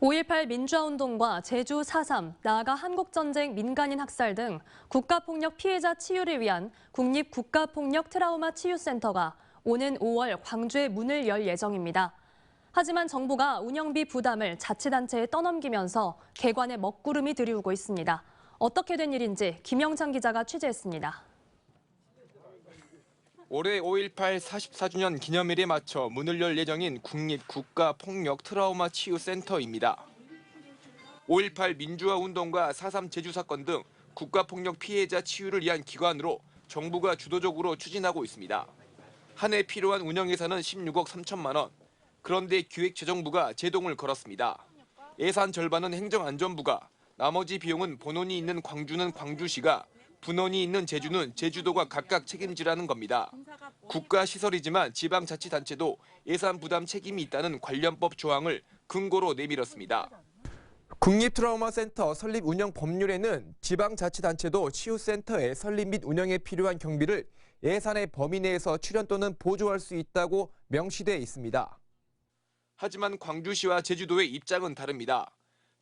5.18 민주화운동과 제주 4.3, 나아가 한국전쟁 민간인 학살 등 국가폭력 피해자 치유를 위한 국립국가폭력 트라우마 치유센터가 오는 5월 광주에 문을 열 예정입니다. 하지만 정부가 운영비 부담을 자치단체에 떠넘기면서 개관에 먹구름이 들이우고 있습니다. 어떻게 된 일인지 김영창 기자가 취재했습니다. 올해 5.18 44주년 기념일에 맞춰 문을 열 예정인 국립국가폭력 트라우마 치유센터입니다. 5.18 민주화 운동과 4.3 제주 사건 등 국가폭력 피해자 치유를 위한 기관으로 정부가 주도적으로 추진하고 있습니다. 한 해 필요한 운영 예산은 16억 3천만 원. 그런데 기획재정부가 제동을 걸었습니다. 예산 절반은 행정안전부가, 나머지 비용은 본원이 있는 광주는 광주시가, 분원이 있는 제주는 제주도가 각각 책임지라는 겁니다. 국가시설이지만 지방자치단체도 예산 부담 책임이 있다는 관련법 조항을 근거로 내밀었습니다. 국립트라우마센터 설립 운영 법률에는 지방자치단체도 치유센터의 설립 및 운영에 필요한 경비를 예산의 범위 내에서 출연 또는 보조할 수 있다고 명시돼 있습니다. 하지만 광주시와 제주도의 입장은 다릅니다.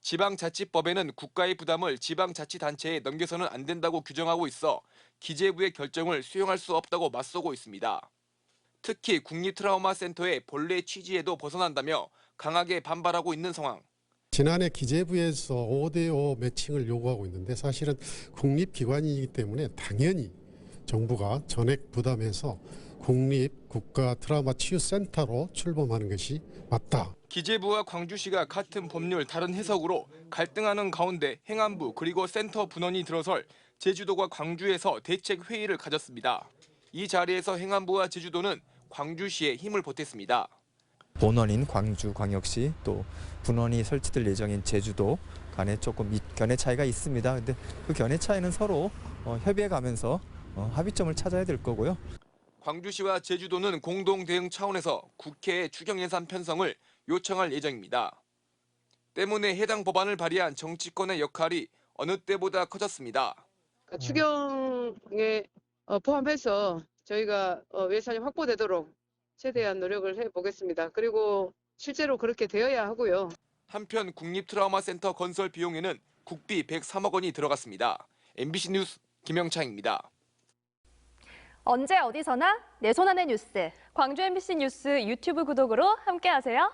지방자치법에는 국가의 부담을 지방자치단체에 넘겨서는 안 된다고 규정하고 있어 기재부의 결정을 수용할 수 없다고 맞서고 있습니다. 특히 국립트라우마센터의 본래 취지에도 벗어난다며 강하게 반발하고 있는 상황. 지난해 기재부에서 5대5 매칭을 요구하고 있는데 사실은 국립기관이기 때문에 당연히 정부가 전액 부담해서 국립국가트라우마치유센터로 출범하는 것이 맞다. 기재부와 광주시가 같은 법률 다른 해석으로 갈등하는 가운데 행안부 그리고 센터 분원이 들어설 제주도가 광주에서 대책 회의를 가졌습니다. 이 자리에서 행안부와 제주도는 광주시에 힘을 보탰습니다. 본원인 광주광역시 또 분원이 설치될 예정인 제주도 간에 조금 견해 차이가 있습니다. 근데 그 견해 차이는 서로 협의해 가면서 합의점을 찾아야 될 거고요. 광주시와 제주도는 공동 대응 차원에서 국회에 추경 예산 편성을 요청할 예정입니다. 때문에 해당 법안을 발의한 정치권의 역할이 어느 때보다 커졌습니다. 추경에 포함해서 저희가 예산이 확보되도록 최대한 노력을 해보겠습니다. 그리고 실제로 그렇게 되어야 하고요. 한편 국립트라우마센터 건설 비용에는 국비 103억 원이 들어갔습니다. MBC 뉴스 김영창입니다. 언제 어디서나 내 손 안의 뉴스. 광주 MBC 뉴스 유튜브 구독으로 함께하세요.